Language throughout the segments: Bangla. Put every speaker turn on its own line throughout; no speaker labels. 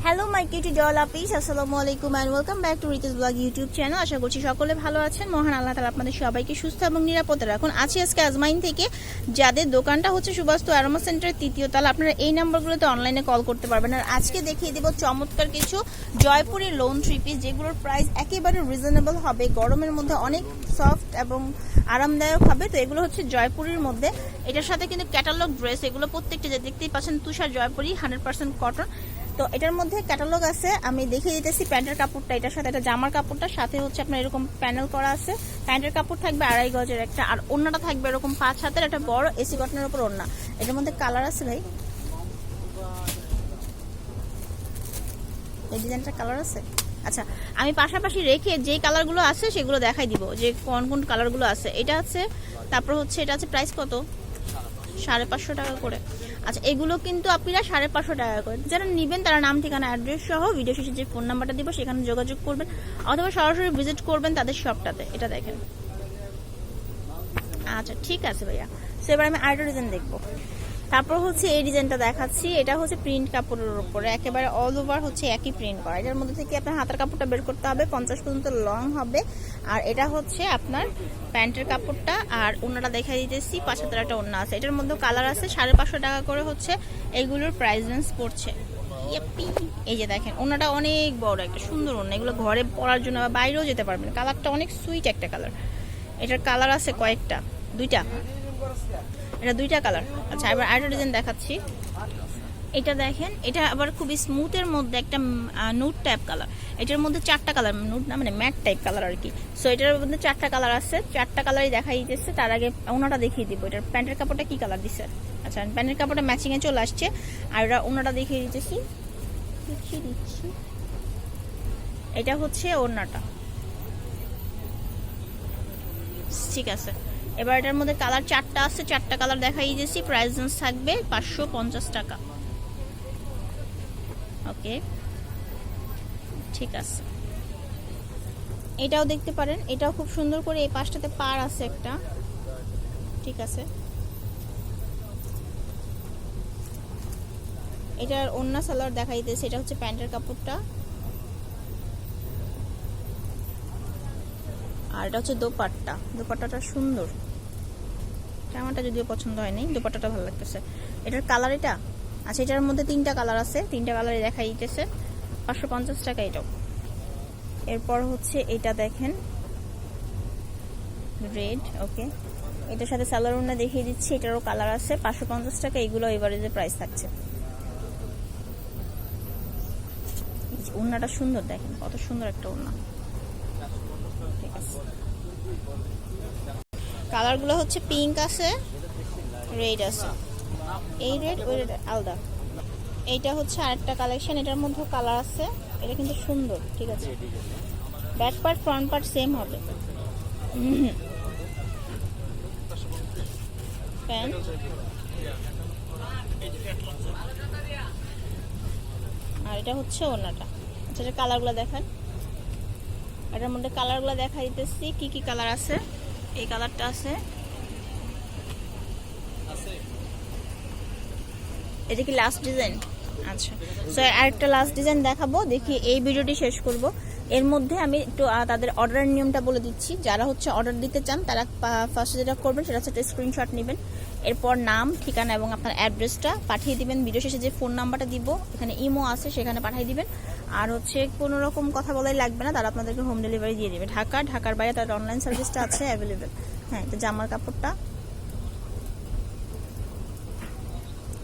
হ্যালো মাই কিউটি ডল আপিস, আসসালামু আলাইকুম and welcome back to Ritesh blog YouTube channel. আশা করছি সকলে ভালো আছেন। মহান আল্লাহ তাআলা আপনাদের সবাইকে সুস্থ এবং নিরাপদে রাখুন। আছি আজকে আজমাইন থেকে, যাদের দোকানটা হচ্ছে সুবাস্তু অ্যারোমা সেন্টারের 3য় তলা। আপনারা এই নাম্বারগুলোতে অনলাইনে কল করতে পারবেন। আর আজকে দেখিয়ে দেবো চমৎকার কিছু জয়পুরি লোন 3 পিস, যেগুলোর প্রাইস একেবারে রিজনেবল হবে, গরমের মধ্যে অনেক সফট এবং আরামদায়ক হবে। তো এগুলো হচ্ছে জয়পুরির মধ্যে, এটার সাথে কিন্তু ক্যাটালগ ড্রেস, এগুলো প্রত্যেকটা যে দেখতেই পাচ্ছেন তুষার জয়পুরি 100% কটন। তো এটার মধ্যে ক্যাটালগ আছে, আমি দেখিয়ে দিতেছি। প্যান্টের কাপড়টা এটার সাথে, এটা জামার কাপড়টা সাথে হচ্ছে আপনার এরকম প্যানেল করা আছে। প্যান্টের কাপড় থাকবে 2.5 গজের একটা, আর ওড়নাটা থাকবে এরকম 5 হাতের একটা বড় এসি কটনের উপর ওড়না। এটার মধ্যে কালার আছে ভাই, এই ডিজাইনটা কালার আছে। আচ্ছা, আমি পাশাপাশি রেখে যে কালারগুলো আছে সেগুলো দেখাই দিব, যে কোন কোন কালারগুলো আছে। এটা আছে, তারপর হচ্ছে এটা আছে প্রাইস কত, 550 টাকা করে। আচ্ছা, এগুলো কিন্তু আপনারা 550 টাকা করে। যারা নেবেন তারা নাম, ঠিকানা, অ্যাড্রেস সহ ভিডিও শেষে যে ফোন নাম্বারটা দিব সেখানে যোগাযোগ করবেন, অথবা সরাসরি ভিজিট করবেন তাদের শপটাতে। এটা দেখেন। আচ্ছা ঠিক আছে ভাইয়া। সো এবার আমি আরেকটা ডিজাইন দেখবো। তারপর হচ্ছে এই ডিজাইনটা দেখাচ্ছি। এটা হচ্ছে প্রিন্ট কাপড়ের উপরে, একেবারে অল ওভার হচ্ছে একই প্রিন্ট করা। এটার মধ্যে থেকে আপনার হাতের কাপড়টা বের করতে হবে, 50 পর্যন্ত লং হবে। আর এটা হচ্ছে আপনার প্যান্টের কাপড়টা, আর ওড়নাটা দেখাই দিতেছি। 5 হাতের একটা ওড়না আছে, এটার মধ্যে কালার আছে। 550 টাকা করে হচ্ছে এইগুলোর প্রাইস রেঞ্জ পড়ছে। এই যে দেখেন, ওড়নাটা অনেক বড়, একটা সুন্দর ওড়না। এগুলো ঘরে পরার জন্য বা বাইরেও যেতে পারবেন। কালারটা অনেক সুইট একটা কালার। এটার কালার আছে কয়েকটা, দুইটা, এটা দুইটা কালার। আচ্ছা, এবার আরেকটা ডিজাইন দেখাচ্ছি। এটা দেখেন, এটা আবার খুবই স্মুথের মধ্যে একটা নুট টাইপ কালার। এটার মধ্যে 4টা কালার, নুট না মানে ম্যাট টাইপ কালার আর কি। সো এটার মধ্যে 4টা কালার আছে, 4টা কালারই দেখাই দিতেছে। তার আগে ওনাটা দেখিয়ে দিব। এটার প্যান্টের কাপড়টা কি কালার দিচ্ছে। আচ্ছা, প্যান্টের কাপড়টা ম্যাচিং এ চলে আসছে। আর এটা ওনাটা দেখিয়ে দিতেছি, এটা হচ্ছে ওড়নাটা। ঠিক আছে, এবার এটার মধ্যে কালার 4টা আছে, 4টা কালার দেখাই দিয়েছি। প্রাইস রেঞ্জ থাকবে 550 টাকা। ওকে, ঠিক আছে। এটাও দেখতে পারেন, এটাও খুব সুন্দর করে এই পাশটাতে পার আছে একটা। ঠিক আছে, এটার ওড়না সালোয়ার দেখাই দিয়েছে। এটা হচ্ছে প্যান্টের কাপড়টা, আর এটা হচ্ছে দোপাট্টা। দোপাট্টাটা সুন্দর, জামাটা যদিও পছন্দ হয়নি, দোপাট্টাটা ভালো লাগতেছে। এটার কালার এটা। আচ্ছা, এটার মধ্যে 3টা কালার আছে, 3টা কালারই দেখাই দিতেছে। 550 টাকা এটাও। এরপর হচ্ছে এটা দেখেন, রেড। ওকে, এটার সাথে সালোয়ার ওড়না দেখিয়ে দিচ্ছি। এটারও কালার আছে, 550 টাকা। এগুলো এভারেজে প্রাইস থাকছে। ওড়নাটা সুন্দর, দেখেন কত সুন্দর একটা ওড়না। ঠিক আছে, কালারগুলো হচ্ছে পিঙ্ক আছে, রেড আছে। এই রেড ওই রেড আলাদা। এইটা হচ্ছে আরেকটা কালেকশন, এটার মধ্যে কালার আছে। এটা কিন্তু সুন্দর। ঠিক আছে, back part front part same হবে। প্যান্ট, আর এটা হচ্ছে ওড়নাটা। আচ্ছা, এটা কালারগুলো দেখেন। এটার মধ্যে কালারগুলো দেখা দিতেছি, কি কি কালার আছে। এই কালারটা আছে, এটা কি লাস্ট ডিজাইন? আচ্ছা, সো আরেকটা লাস্ট ডিজাইন দেখাবো, দেখি এই ভিডিওটি শেষ করব। এর মধ্যে আমি একটু তাদের অর্ডারের নিয়মটা বলে দিচ্ছি। যারা হচ্ছে অর্ডার দিতে চান তারা ফার্স্টে যেটা করবেন সেটা হচ্ছে একটা স্ক্রিনশট নেবেন, এরপর নাম, ঠিকানা এবং আপনার অ্যাড্রেসটা পাঠিয়ে দিবেন। ভিডিও শেষে যে ফোন নাম্বারটা দিব, এখানে ইমো আছে, সেখানে পাঠিয়ে দিবেন। আর হচ্ছে কোনো রকম কথা বলাই লাগবে না, তারা আপনাদেরকে হোম ডেলিভারি দিয়ে দেবে। ঢাকার বাইরে তাদের অনলাইন সার্ভিসটা আছে অ্যাভেলেবেল। হ্যাঁ, তো জামার কাপড়টা,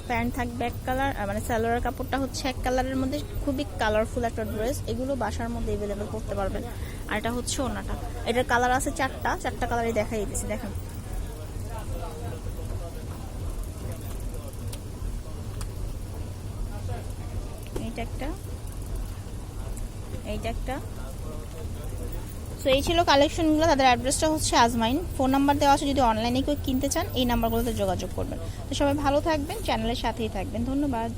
প্যান্ট থাকবে এক কালার, মানে সালোয়ার কাপড়টা হচ্ছে এক কালারের মধ্যে, খুবই কালারফুল একটা ড্রেস। এগুলো বাসার মধ্যে এভেলেবেল করতে পারবেন। আর এটা হচ্ছে ওড়নাটা। এটার কালার আছে 4টা কালারই দেখাই দিয়েছি। দেখেন, এইটা একটা, এইটা একটা। সো এই ছিল কালেকশনগুলো। তাদের অ্যাড্রেসটা হচ্ছে আজমাইন। ফোন নাম্বার দেওয়া আছে, যদি অনলাইনে কেউ কিনতে চান এই নাম্বারগুলোতে যোগাযোগ করবেন। তো সবাই ভালো থাকবেন, চ্যানেলের সাথেই থাকবেন। ধন্যবাদ।